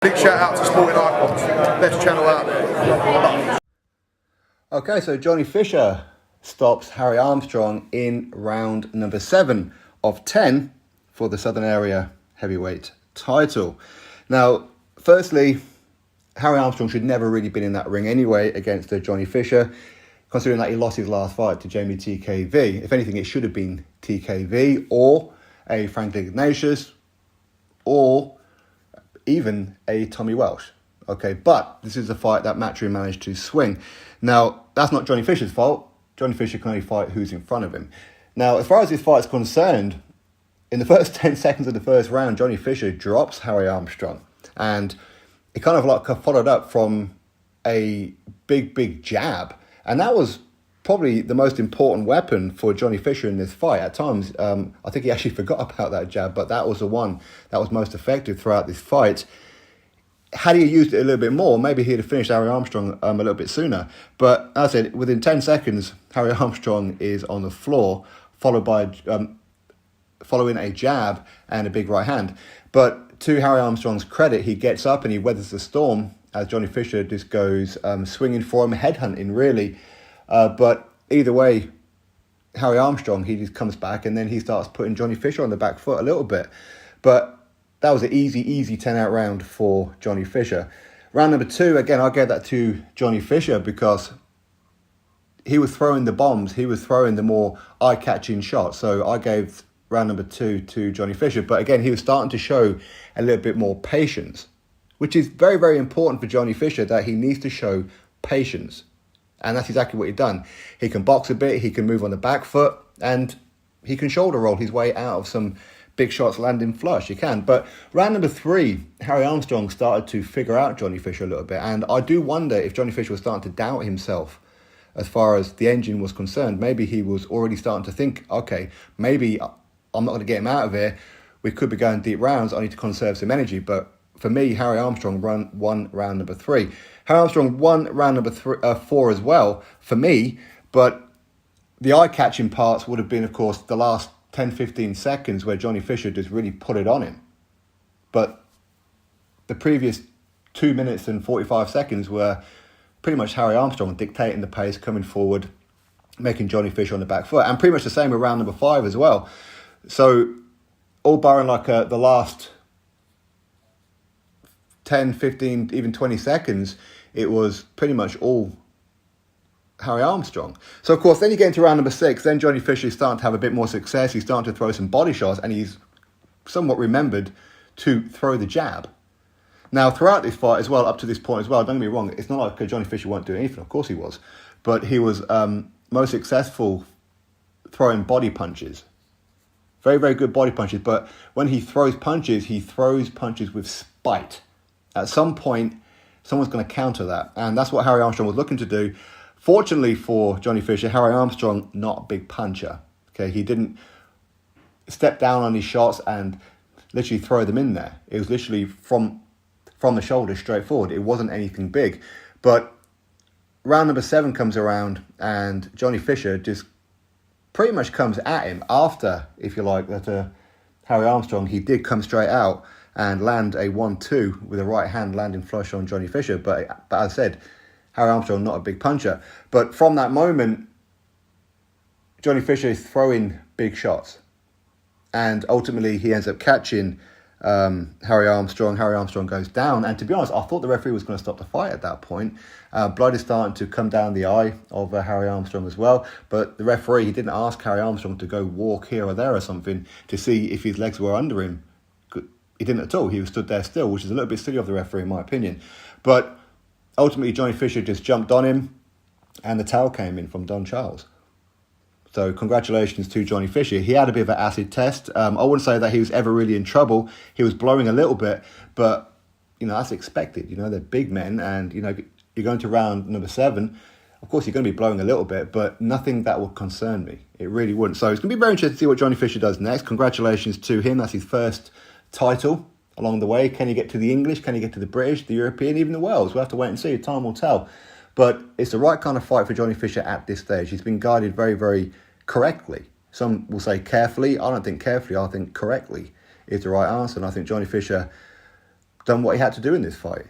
Big shout out to Sporting Icons, best channel out there. Okay, so Johnny Fisher stops Harry Armstrong in round number 7 of 10 for the Southern Area Heavyweight title. Now, firstly, Harry Armstrong should never really been in that ring anyway against Johnny Fisher, considering that he lost his last fight to Jamie TKV. If anything, it should have been TKV or a Franklin Ignatius or even a Tommy Welsh. Okay, but this is a fight that Matchroom managed to swing. Now, that's not Johnny Fisher's fault. Johnny Fisher can only fight who's in front of him. Now, as far as this fight's concerned, in the first 10 seconds of the first round, Johnny Fisher drops Harry Armstrong. And it kind of like followed up from a big jab. And that was probably the most important weapon for Johnny Fisher in this fight. At times, I think he actually forgot about that jab, but that was the one that was most effective throughout this fight. Had he used it a little bit more, maybe he'd have finished Harry Armstrong a little bit sooner. But as I said, within 10 seconds, Harry Armstrong is on the floor, following a jab and a big right hand. But to Harry Armstrong's credit, he gets up and he weathers the storm as Johnny Fisher just goes swinging for him, headhunting really. But either way, Harry Armstrong, he just comes back and then he starts putting Johnny Fisher on the back foot a little bit. But that was an easy 10-out round for Johnny Fisher. Round number 2, again, I gave that to Johnny Fisher because he was throwing the bombs. He was throwing the more eye-catching shots. So I gave round number 2 to Johnny Fisher. But again, he was starting to show a little bit more patience, which is very important for Johnny Fisher, that he needs to show patience. And that's exactly what he's done. He can box a bit, he can move on the back foot, and he can shoulder roll his way out of some big shots landing flush. He can. But round number 3, Harry Armstrong started to figure out Johnny Fisher a little bit. And I do wonder if Johnny Fisher was starting to doubt himself as far as the engine was concerned. Maybe he was already starting to think, okay, maybe I'm not going to get him out of here. We could be going deep rounds. I need to conserve some energy. But for me, Harry Armstrong won round number 3. Harry Armstrong won round number 4 as well for me, but the eye-catching parts would have been, of course, the last 10-15 seconds where Johnny Fisher just really put it on him. But the previous 2 minutes and 45 seconds were pretty much Harry Armstrong dictating the pace, coming forward, making Johnny Fisher on the back foot, and pretty much the same with round number 5 as well. So all barring like the last 10, 15, even 20 seconds, it was pretty much all Harry Armstrong. So, of course, then you get into round number 6, then Johnny Fisher is starting to have a bit more success. He's starting to throw some body shots, and he's somewhat remembered to throw the jab. Now, throughout this fight as well, up to this point as well, don't get me wrong, it's not like Johnny Fisher won't do anything. Of course he was. But he was most successful throwing body punches. Very good body punches. But when he throws punches with spite. At some point, someone's going to counter that. And that's what Harry Armstrong was looking to do. Fortunately for Johnny Fisher, Harry Armstrong, not a big puncher. Okay, he didn't step down on his shots and literally throw them in there. It was literally from the shoulder straight forward. It wasn't anything big. But round number 7 comes around and Johnny Fisher just pretty much comes at him after, if you like, that Harry Armstrong, he did come straight out and land a 1-2 with a right hand landing flush on Johnny Fisher. But as I said, Harry Armstrong, not a big puncher. But from that moment, Johnny Fisher is throwing big shots. And ultimately, he ends up catching Harry Armstrong. Harry Armstrong goes down. And to be honest, I thought the referee was going to stop the fight at that point. Blood is starting to come down the eye of Harry Armstrong as well. But the referee, he didn't ask Harry Armstrong to go walk here or there or something to see if his legs were under him. He didn't at all. He was stood there still, which is a little bit silly of the referee in my opinion. But ultimately, Johnny Fisher just jumped on him and the towel came in from Don Charles. So congratulations to Johnny Fisher. He had a bit of an acid test. I wouldn't say that he was ever really in trouble. He was blowing a little bit, but, that's expected. They're big men and, you're going to round number 7. Of course, you're going to be blowing a little bit, but nothing that would concern me. It really wouldn't. So it's going to be very interesting to see what Johnny Fisher does next. Congratulations to him. That's his first title along the way. Can he get to the English? Can he get to the British, the European, even the Worlds? We'll have to wait and see. Time will tell. But it's the right kind of fight for Johnny Fisher at this stage. He's been guided very correctly. Some will say carefully. I don't think carefully. I think correctly is the right answer. And I think Johnny Fisher done what he had to do in this fight.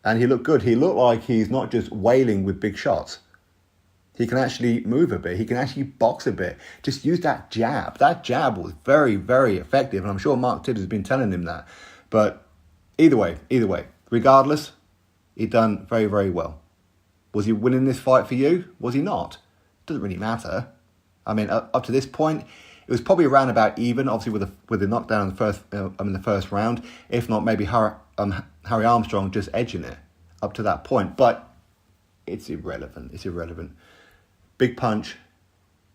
And he looked good. He looked like he's not just wailing with big shots. He can actually move a bit. He can actually box a bit. Just use that jab. That jab was very, very effective. And I'm sure Mark Tibbs has been telling him that. But either way, regardless, he done very, very well. Was he winning this fight for you? Was he not? Doesn't really matter. I mean, up to this point, it was probably around about even, obviously with the knockdown in the first round. If not, maybe Harry Armstrong just edging it up to that point. But it's irrelevant. It's irrelevant. Big punch,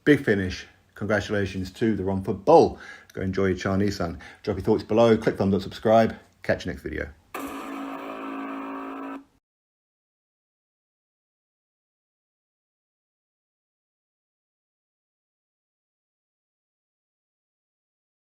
big finish. Congratulations to the Romford Bull. Go enjoy your Chinese, son. Drop your thoughts below. Click thumbs up, subscribe. Catch you next video.